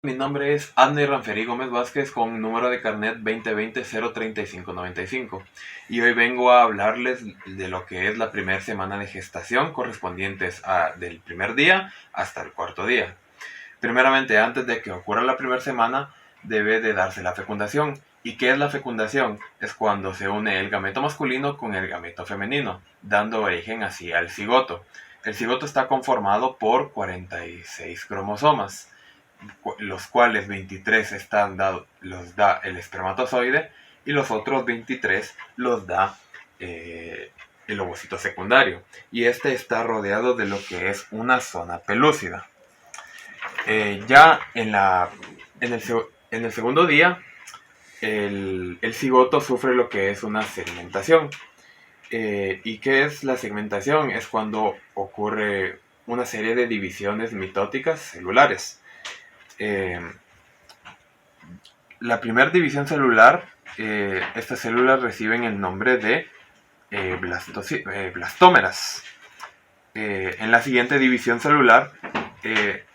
Mi nombre es Adney Ranferi Gómez Vázquez con número de carnet 2020-03595 y hoy vengo a hablarles de lo que es la primera semana de gestación correspondientes del primer día hasta el cuarto día. Primeramente, antes de que ocurra la primera semana, debe de darse la fecundación. ¿Y qué es la fecundación? Es cuando se une el gameto masculino con el gameto femenino, dando origen así al cigoto. El cigoto está conformado por 46 cromosomas, los cuales 23 los da el espermatozoide y los otros 23 los da el ovocito secundario. Y este está rodeado de lo que es una zona pelúcida. Ya en el segundo día, el cigoto sufre lo que es una segmentación. ¿Y qué es la segmentación? Es cuando ocurre una serie de divisiones mitóticas celulares. La primera división celular, estas células reciben el nombre de blastómeras. En la siguiente división celular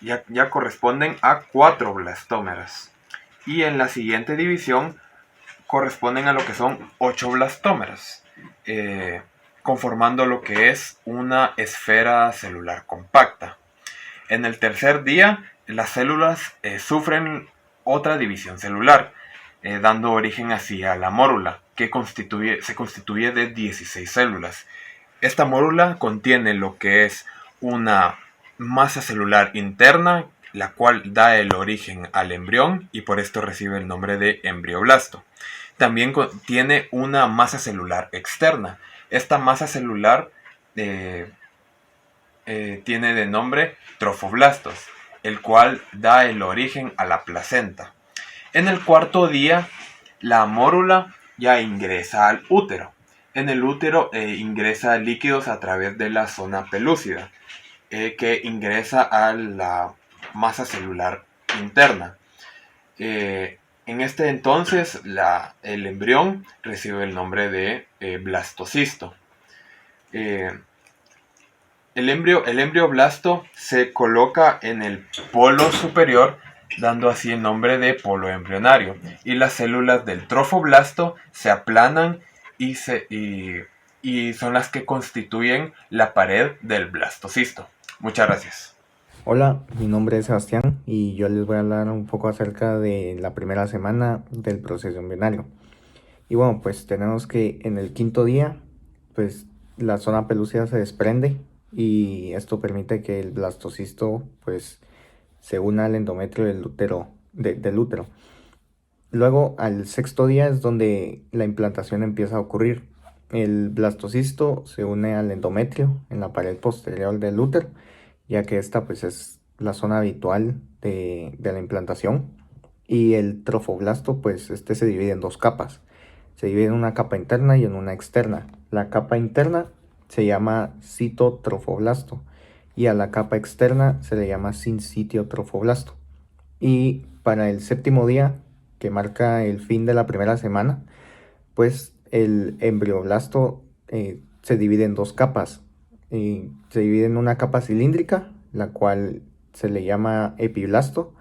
ya corresponden a 4 blastómeras. Y en la siguiente división corresponden a lo que son 8 blastómeras, conformando lo que es una esfera celular compacta. En el tercer día, las células sufren otra división celular, dando origen así a la mórula, que se constituye de 16 células. Esta mórula contiene lo que es una masa celular interna, la cual da el origen al embrión y por esto recibe el nombre de embrioblasto. También tiene una masa celular externa. Esta masa celular tiene de nombre trofoblastos, el cual da el origen a la placenta. En el cuarto día, la mórula ya ingresa al útero. En el útero ingresa líquidos a través de la zona pelúcida, que ingresa a la masa celular interna. En este entonces, el embrión recibe el nombre de blastocisto. El embrioblasto se coloca en el polo superior, dando así el nombre de polo embrionario, y las células del trofoblasto se aplanan y son las que constituyen la pared del blastocisto. Muchas gracias. Hola, mi nombre es Sebastián y yo les voy a hablar un poco acerca de la primera semana del proceso embrionario. Y bueno, pues tenemos que en el quinto día, pues la zona pelúcida se desprende y esto permite que el blastocisto pues se una al endometrio del útero. Luego al sexto día es donde la implantación empieza a ocurrir. El blastocisto se une al endometrio en la pared posterior del útero, ya que esta pues es la zona habitual de la implantación. Y el trofoblasto pues este se divide en dos capas. Se divide en una capa interna y en una externa. La capa interna se llama citotrofoblasto y a la capa externa se le llama sincitiotrofoblasto. Y para el séptimo día, que marca el fin de la primera semana, pues el embrioblasto se divide en dos capas. Se divide en una capa cilíndrica, la cual se le llama epiblasto,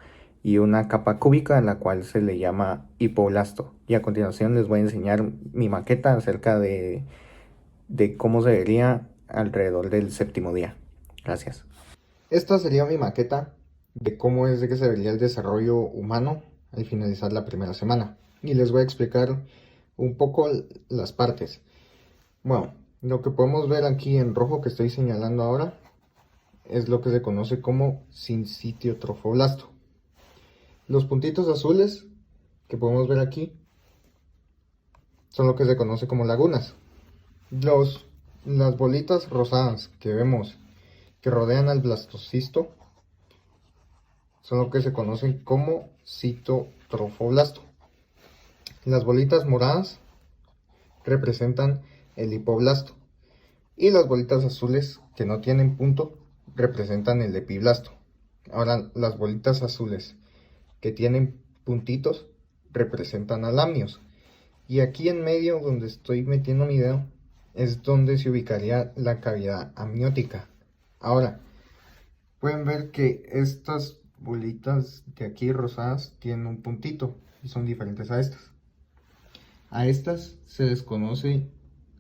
y una capa cúbica, en la cual se le llama hipoblasto. Y a continuación les voy a enseñar mi maqueta acerca de cómo se vería alrededor del séptimo día. Gracias. Esta sería mi maqueta de cómo es de que se vería el desarrollo humano al finalizar la primera semana. Y les voy a explicar un poco las partes. Bueno, lo que podemos ver aquí en rojo que estoy señalando ahora es lo que se conoce como sincitiotrofoblasto. Los puntitos azules que podemos ver aquí son lo que se conoce como lagunas. Las bolitas rosadas que vemos que rodean al blastocisto son lo que se conocen como citotrofoblasto. Las bolitas moradas representan el hipoblasto y las bolitas azules que no tienen punto representan el epiblasto. Ahora las bolitas azules que tienen puntitos representan al amnios. Y aquí en medio donde estoy metiendo mi dedo es donde se ubicaría la cavidad amniótica. Ahora, pueden ver que estas bolitas de aquí rosadas tienen un puntito y son diferentes a estas. A estas se les conoce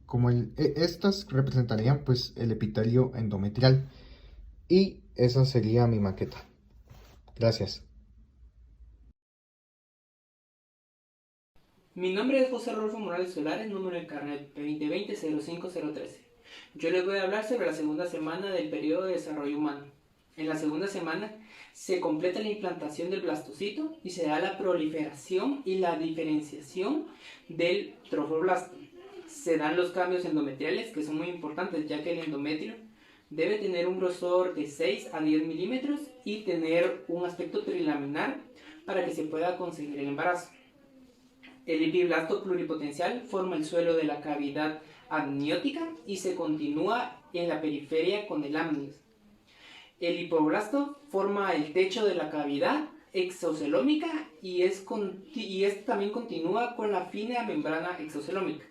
como estas representarían pues el epitelio endometrial y esa sería mi maqueta. Gracias. Mi nombre es José Rodolfo Morales Solares, número de carnet P2020-05013. Yo les voy a hablar sobre la segunda semana del periodo de desarrollo humano. En la segunda semana se completa la implantación del blastocito y se da la proliferación y la diferenciación del trofoblasto. Se dan los cambios endometriales, que son muy importantes, ya que el endometrio debe tener un grosor de 6 a 10 milímetros y tener un aspecto trilaminar para que se pueda conseguir el embarazo. El epiblasto pluripotencial forma el suelo de la cavidad amniótica y se continúa en la periferia con el amnios. El hipoblasto forma el techo de la cavidad exocelómica y este también continúa con la fina membrana exocelómica.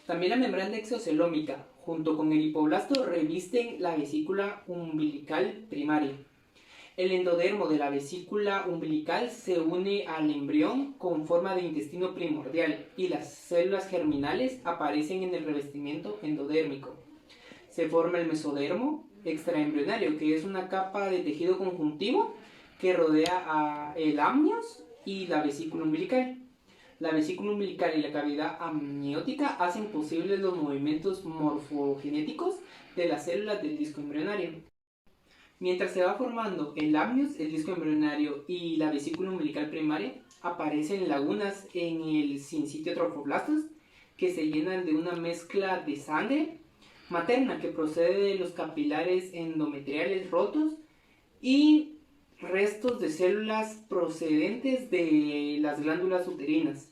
También la membrana exocelómica junto con el hipoblasto revisten la vesícula umbilical primaria. El endodermo de la vesícula umbilical se une al embrión con forma de intestino primordial y las células germinales aparecen en el revestimiento endodérmico. Se forma el mesodermo extraembrionario, que es una capa de tejido conjuntivo que rodea el amnios y la vesícula umbilical. La vesícula umbilical y la cavidad amniótica hacen posibles los movimientos morfogenéticos de las células del disco embrionario. Mientras se va formando el amnios, el disco embrionario y la vesícula umbilical primaria, aparecen lagunas en el sincitio trofoblastos que se llenan de una mezcla de sangre materna que procede de los capilares endometriales rotos y restos de células procedentes de las glándulas uterinas.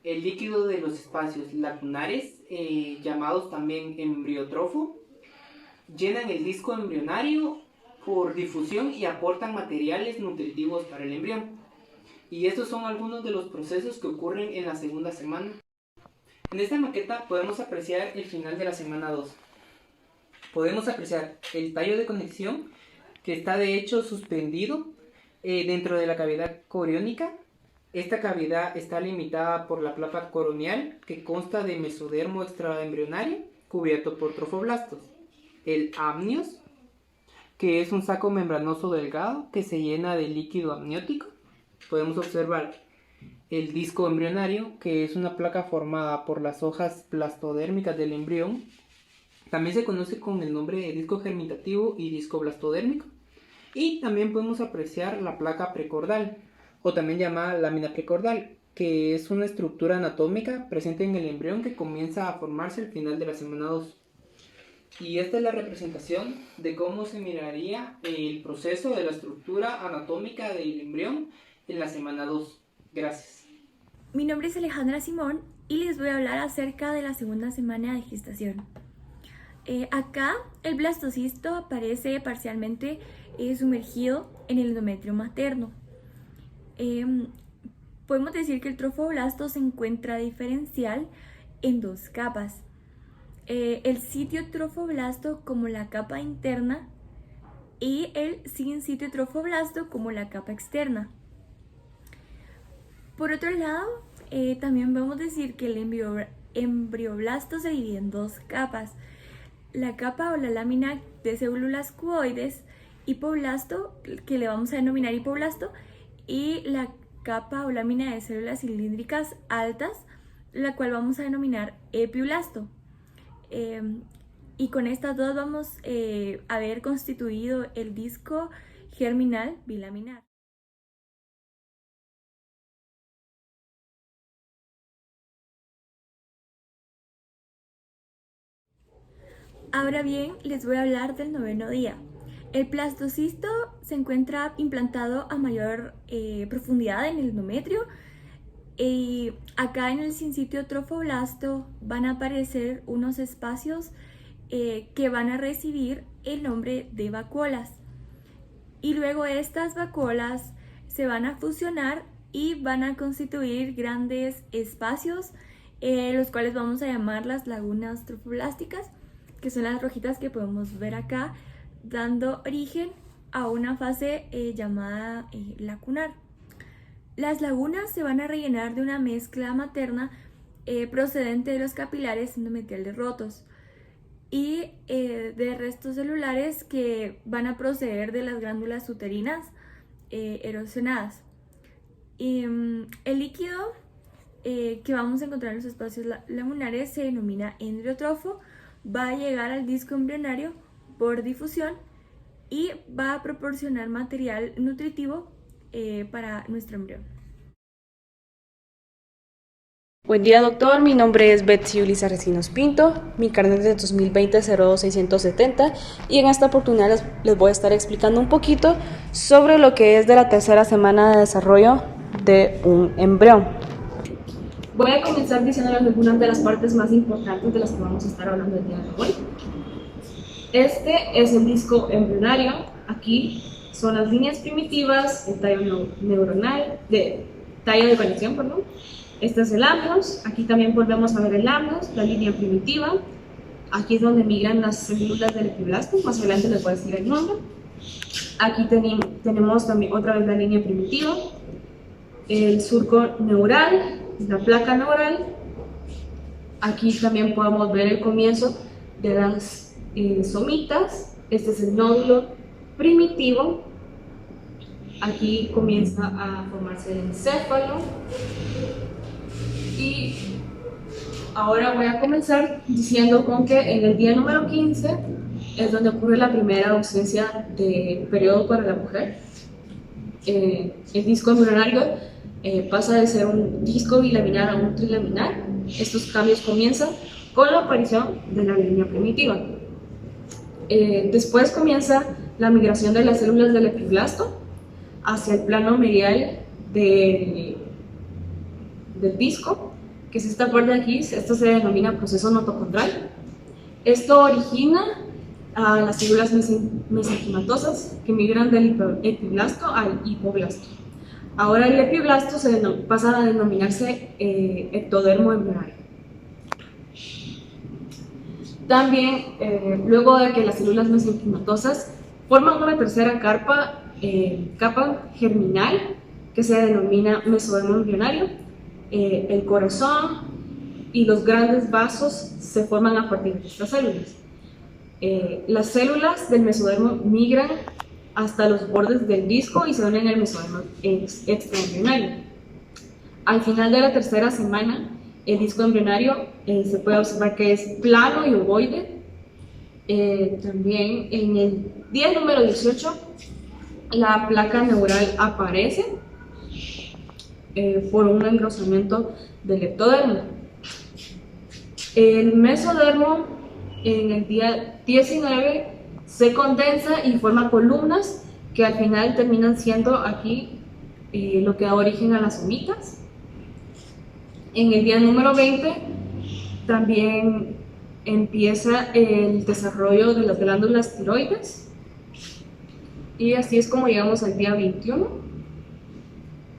El líquido de los espacios lacunares, llamados también embriotrofo, llenan el disco embrionario por difusión y aportan materiales nutritivos para el embrión. Y estos son algunos de los procesos que ocurren en la segunda semana. En esta maqueta podemos apreciar el final de la semana 2. Podemos apreciar el tallo de conexión que está de hecho suspendido dentro de la cavidad coriónica. Esta cavidad está limitada por la placa coronial que consta de mesodermo extraembrionario cubierto por trofoblastos. El amnios, que es un saco membranoso delgado que se llena de líquido amniótico. Podemos observar el disco embrionario, que es una placa formada por las hojas plastodérmicas del embrión. También se conoce con el nombre de disco germinativo y disco blastodérmico. Y también podemos apreciar la placa precordal, o también llamada lámina precordal, que es una estructura anatómica presente en el embrión que comienza a formarse al final de la semana 2. Y esta es la representación de cómo se miraría el proceso de la estructura anatómica del embrión en la semana 2. Gracias. Mi nombre es Alejandra Simón y les voy a hablar acerca de la segunda semana de gestación. Acá el blastocisto aparece parcialmente sumergido en el endometrio materno. Podemos decir que el trofoblasto se encuentra diferencial en dos capas. El sitio trofoblasto como la capa interna y el sinsitio trofoblasto como la capa externa. Por otro lado, también podemos decir que el embrioblasto se divide en dos capas. La capa o la lámina de células cuboides, hipoblasto, que le vamos a denominar hipoblasto, y la capa o lámina de células cilíndricas altas, la cual vamos a denominar epiblasto. Y con estas dos vamos a haber constituido el disco germinal bilaminar. Ahora bien, les voy a hablar del noveno día. El blastocisto se encuentra implantado a mayor profundidad en el endometrio. Y acá en el sinsitio trofoblasto van a aparecer unos espacios que van a recibir el nombre de vacuolas. Y luego estas vacuolas se van a fusionar y van a constituir grandes espacios, los cuales vamos a llamar las lagunas trofoblásticas, que son las rojitas que podemos ver acá, dando origen a una fase llamada lacunar. Las lagunas se van a rellenar de una mezcla materna procedente de los capilares endometriales rotos y de restos celulares que van a proceder de las glándulas uterinas erosionadas. El líquido que vamos a encontrar en los espacios lagunares se denomina endotrofo, va a llegar al disco embrionario por difusión y va a proporcionar material nutritivo para nuestro embrión. Buen día, doctor. Mi nombre es Betsy Ulisa Recinos Pinto. Mi carnet es de 2020-02670 y en esta oportunidad les voy a estar explicando un poquito sobre lo que es de la tercera semana de desarrollo de un embrión. Voy a comenzar diciéndoles algunas de las partes más importantes de las que vamos a estar hablando el día de hoy. Este es el disco embrionario. Aquí son las líneas primitivas, el tallo neuronal, tallo de conexión, perdón. Este es el amnios. Aquí también volvemos a ver el amnios, la línea primitiva. Aquí es donde migran las células del epiblasto. Más adelante les voy a decir el nombre. Aquí tenemos también otra vez la línea primitiva, el surco neural, la placa neural. Aquí también podemos ver el comienzo de las somitas. Este es el nódulo primitivo. Aquí comienza a formarse el encéfalo. Y ahora voy a comenzar diciendo con que en el día número 15 es donde ocurre la primera ausencia de periodo para la mujer. El disco embrionario pasa de ser un disco bilaminar a un trilaminar. Estos cambios comienzan con la aparición de la línea primitiva. Después comienza la migración de las células del epiblasto hacia el plano medial del disco, que es esta parte de aquí. Esto se denomina proceso notocondral. Esto origina a las células mesenquimatosas que migran del epiblasto al hipoblasto. Ahora el epiblasto pasa a denominarse ectodermo embrionario. También, luego de que las células mesenquimatosas forman una tercera capa germinal que se denomina mesodermo embrionario, el corazón y los grandes vasos se forman a partir de estas células. Las células del mesodermo migran hasta los bordes del disco y se unen al mesodermo extraembrionario. Al final de la tercera semana, el disco embrionario se puede observar que es plano y ovoide. También en el día número 18, la placa neural aparece por un engrosamiento del ectodermo. El mesodermo en el día 19 se condensa y forma columnas que al final terminan siendo aquí lo que da origen a las somitas. En el día número 20 también empieza el desarrollo de las glándulas tiroides y así es como llegamos al día 21,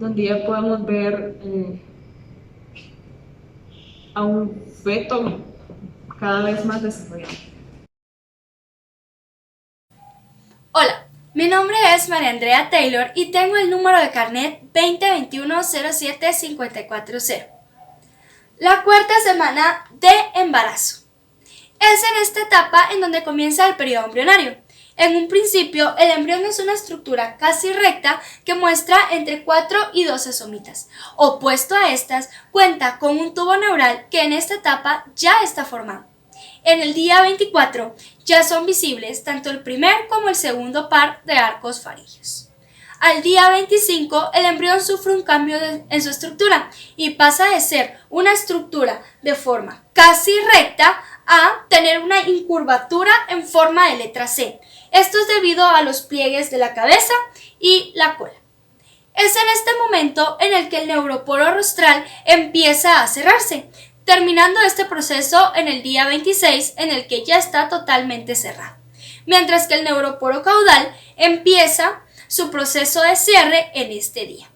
donde ya podemos ver a un feto cada vez más desarrollado. Hola, mi nombre es María Andrea Taylor y tengo el número de carnet 2021-07-540. La cuarta semana de embarazo. Es en esta etapa en donde comienza el periodo embrionario. En un principio, el embrión es una estructura casi recta que muestra entre 4 y 12 somitas. Opuesto a estas, cuenta con un tubo neural que en esta etapa ya está formado. En el día 24 ya son visibles tanto el primer como el segundo par de arcos faríneos. Al día 25, el embrión sufre un cambio en su estructura y pasa de ser una estructura de forma casi recta a tener una incurvatura en forma de letra C. Esto es debido a los pliegues de la cabeza y la cola. Es en este momento en el que el neuroporo rostral empieza a cerrarse, terminando este proceso en el día 26 en el que ya está totalmente cerrado, mientras que el neuroporo caudal empieza su proceso de cierre en este día.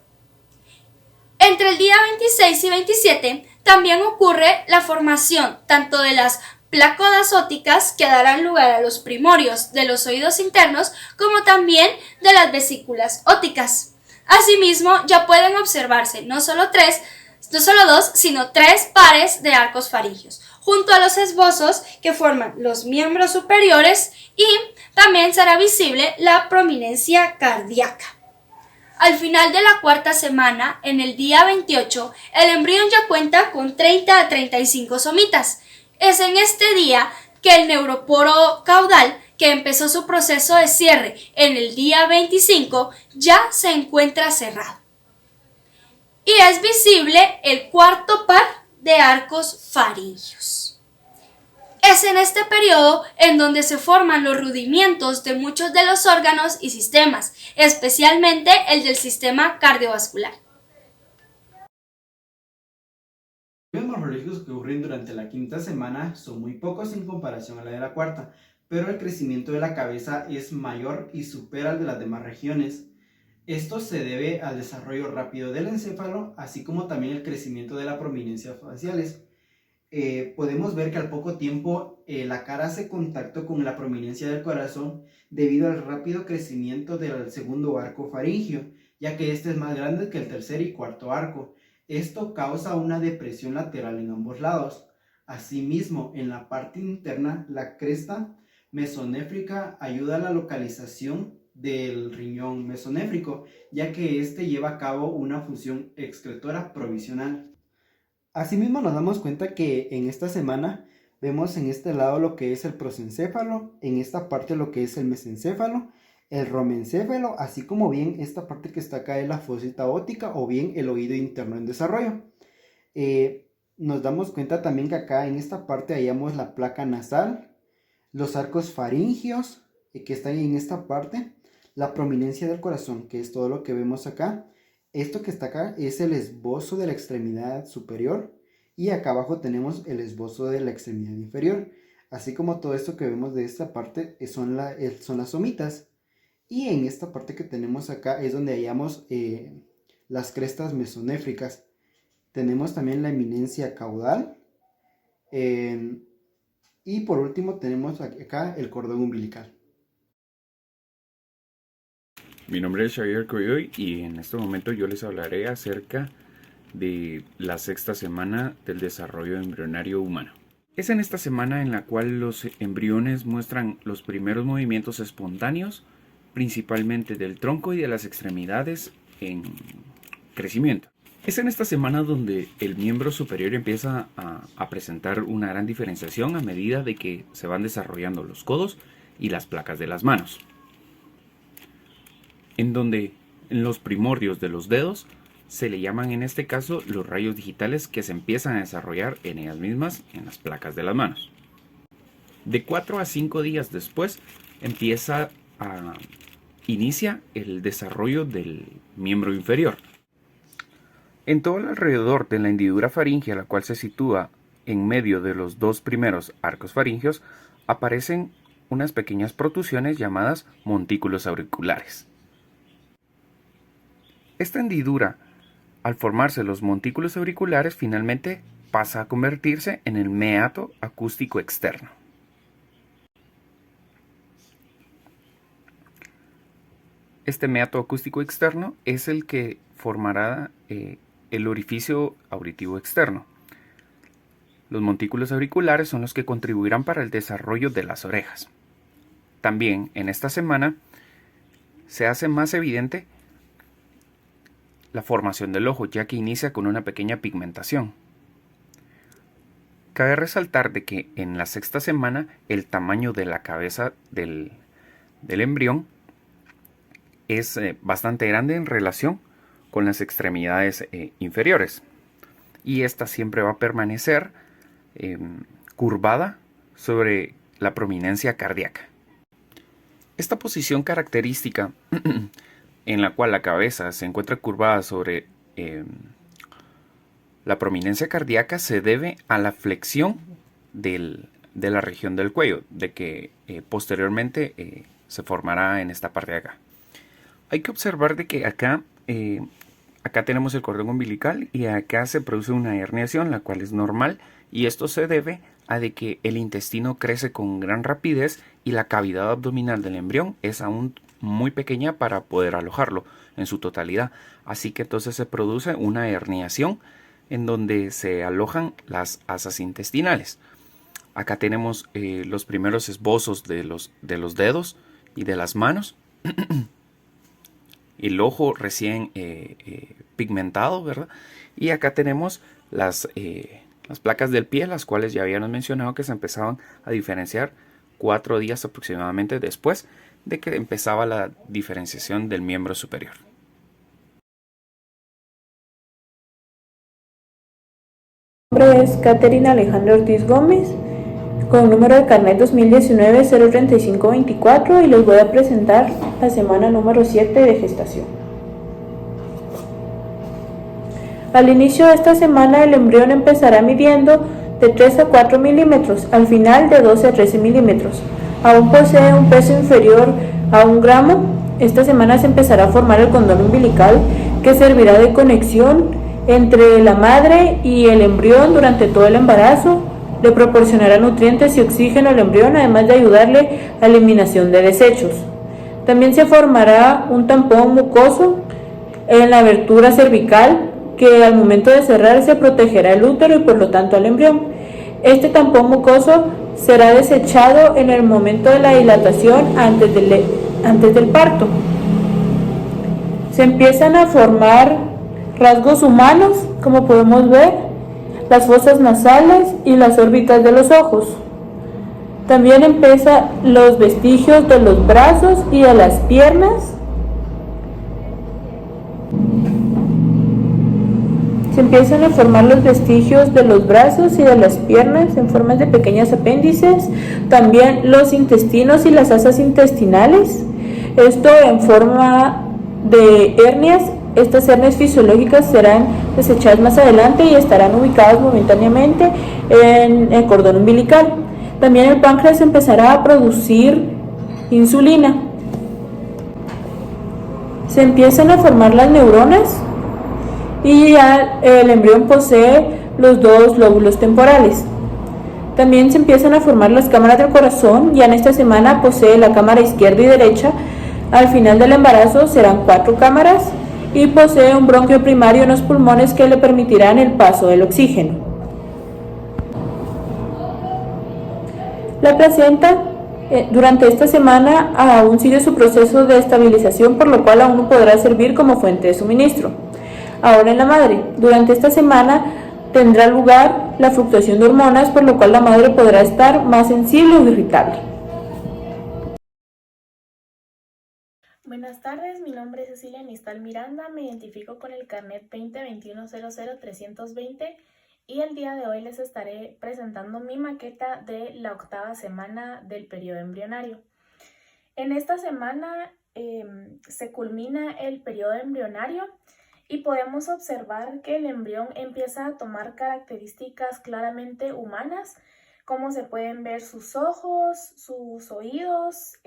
Entre el día 26 y 27 también ocurre la formación tanto de las placodas ópticas que darán lugar a los primorios de los oídos internos, como también de las vesículas ópticas. Asimismo, ya pueden observarse no solo dos, sino 3 pares de arcos faringios, junto a los esbozos que forman los miembros superiores, y también será visible la prominencia cardíaca. Al final de la cuarta semana, en el día 28, el embrión ya cuenta con 30 a 35 somitas. Es en este día que el neuroporo caudal, que empezó su proceso de cierre en el día 25, ya se encuentra cerrado. Y es visible el cuarto par de arcos faringios. Es en este periodo en donde se forman los rudimientos de muchos de los órganos y sistemas, especialmente el del sistema cardiovascular. Los cambios morfológicos que ocurren durante la quinta semana son muy pocos en comparación a la de la cuarta, pero el crecimiento de la cabeza es mayor y supera al de las demás regiones. Esto se debe al desarrollo rápido del encéfalo, así como también el crecimiento de la prominencia faciales. Podemos ver que al poco tiempo la cara hace contacto con la prominencia del corazón debido al rápido crecimiento del segundo arco faríngeo, ya que este es más grande que el tercer y cuarto arco. Esto causa una depresión lateral en ambos lados. Asimismo, en la parte interna, la cresta mesonéfrica ayuda a la localización del riñón mesonéfrico, ya que éste lleva a cabo una función excretora provisional. Asimismo, nos damos cuenta que en esta semana vemos en este lado lo que es el prosencéfalo, en esta parte lo que es el mesencéfalo, el romencéfalo, así como bien esta parte que está acá es la fosita óptica o bien el oído interno en desarrollo. Nos damos cuenta también que acá en esta parte hallamos la placa nasal, los arcos faringios que están en esta parte, la prominencia del corazón, que es todo lo que vemos acá. Esto que está acá es el esbozo de la extremidad superior y acá abajo tenemos el esbozo de la extremidad inferior, así como todo esto que vemos de esta parte son las somitas. Y en esta parte que tenemos acá es donde hallamos las crestas mesonéfricas. Tenemos también la eminencia caudal. Y por último tenemos acá el cordón umbilical. Mi nombre es Xavier Coyoy y en este momento yo les hablaré acerca de la sexta semana del desarrollo embrionario humano. Es en esta semana en la cual los embriones muestran los primeros movimientos espontáneos, principalmente del tronco y de las extremidades en crecimiento. Es en esta semana donde el miembro superior empieza a presentar una gran diferenciación a medida de que se van desarrollando los codos y las placas de las manos, en donde en los primordios de los dedos se le llaman en este caso los rayos digitales que se empiezan a desarrollar en ellas mismas en las placas de las manos. De 4 a 5 días después inicia el desarrollo del miembro inferior. En todo el alrededor de la hendidura faríngea, la cual se sitúa en medio de los dos primeros arcos faringios, aparecen unas pequeñas protusiones llamadas montículos auriculares. Esta hendidura, al formarse los montículos auriculares, finalmente pasa a convertirse en el meato acústico externo. Este meato acústico externo es el que formará el orificio auditivo externo. Los montículos auriculares son los que contribuirán para el desarrollo de las orejas. También en esta semana se hace más evidente la formación del ojo, ya que inicia con una pequeña pigmentación. Cabe resaltar de que en la sexta semana el tamaño de la cabeza del embrión es bastante grande en relación con las extremidades inferiores, y esta siempre va a permanecer curvada sobre la prominencia cardíaca. Esta posición característica en la cual la cabeza se encuentra curvada sobre la prominencia cardíaca se debe a la flexión de la región del cuello, de que posteriormente se formará en esta parte de acá. Hay que observar de que acá tenemos el cordón umbilical y acá se produce una herniación, la cual es normal, y esto se debe a de que el intestino crece con gran rapidez y la cavidad abdominal del embrión es aún muy pequeña para poder alojarlo en su totalidad. Así que entonces se produce una herniación en donde se alojan las asas intestinales. Acá tenemos los primeros esbozos de los dedos y de las manos. El ojo recién pigmentado, ¿verdad? Y acá tenemos las placas del pie, las cuales ya habíamos mencionado que se empezaban a diferenciar 4 días aproximadamente después de que empezaba la diferenciación del miembro superior. Mi nombre es Caterina Alejandra Ortiz Gómez, con número de carnet 2019-03524, y les voy a presentar la semana número 7 de gestación. Al inicio de esta semana el embrión empezará midiendo de 3 a 4 milímetros, al final de 12 a 13 milímetros. Aún posee un peso inferior a 1 gramo. Esta semana se empezará a formar el cordón umbilical, que servirá de conexión entre la madre y el embrión durante todo el embarazo. Le proporcionará nutrientes y oxígeno al embrión, además de ayudarle a la eliminación de desechos. También se formará un tampón mucoso en la abertura cervical, que al momento de cerrarse protegerá el útero y por lo tanto al embrión. Este tampón mucoso será desechado en el momento de la dilatación antes del parto. Se empiezan a formar rasgos humanos, como podemos ver, las fosas nasales y las órbitas de los ojos. También empiezan los vestigios de los brazos y de las piernas. Se empiezan a formar los vestigios de los brazos y de las piernas en formas de pequeños apéndices. También los intestinos y las asas intestinales. Esto en forma de hernias. Estas hernias fisiológicas serán desechadas más adelante y estarán ubicadas momentáneamente en el cordón umbilical. También el páncreas empezará a producir insulina. Se empiezan a formar las neuronas y ya el embrión posee los 2 lóbulos temporales. También se empiezan a formar las cámaras del corazón. Ya en esta semana posee la cámara izquierda y derecha. Al final del embarazo serán 4 cámaras y posee un bronquio primario en los pulmones que le permitirán el paso del oxígeno. La placenta durante esta semana aún sigue su proceso de estabilización, por lo cual aún no podrá servir como fuente de suministro. Ahora en la madre, durante esta semana tendrá lugar la fluctuación de hormonas, por lo cual la madre podrá estar más sensible o irritable. Buenas tardes, mi nombre es Cecilia Nistal Miranda, me identifico con el carnet 2021-00-320 y el día de hoy les estaré presentando mi maqueta de la 8ª semana del periodo embrionario. En esta semana se culmina el periodo embrionario y podemos observar que el embrión empieza a tomar características claramente humanas, como se pueden ver sus ojos, sus oídos,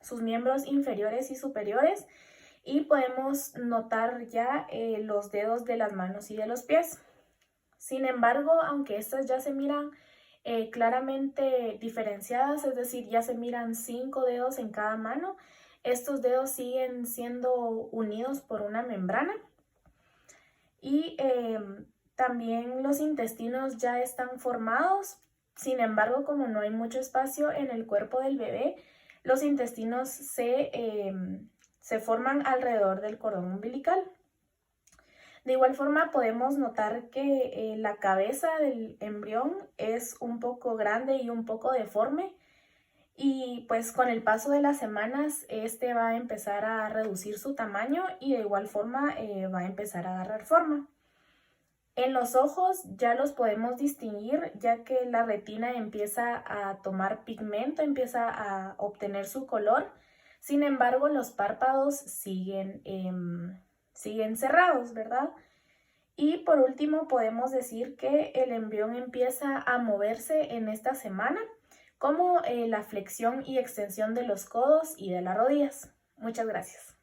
sus miembros inferiores y superiores, y podemos notar ya los dedos de las manos y de los pies. Sin embargo, aunque estas ya se miran claramente diferenciadas, es decir, ya se miran 5 dedos en cada mano, estos dedos siguen siendo unidos por una membrana. Y también los intestinos ya están formados. Sin embargo, como no hay mucho espacio en el cuerpo del bebé, los intestinos se forman alrededor del cordón umbilical. De igual forma, podemos notar que la cabeza del embrión es un poco grande y un poco deforme. Y pues con el paso de las semanas, este va a empezar a reducir su tamaño y de igual forma va a empezar a agarrar forma. En los ojos ya los podemos distinguir, ya que la retina empieza a tomar pigmento, empieza a obtener su color. Sin embargo, los párpados siguen cerrados, ¿verdad? Y por último, podemos decir que el embrión empieza a moverse en esta semana, como la flexión y extensión de los codos y de las rodillas. Muchas gracias.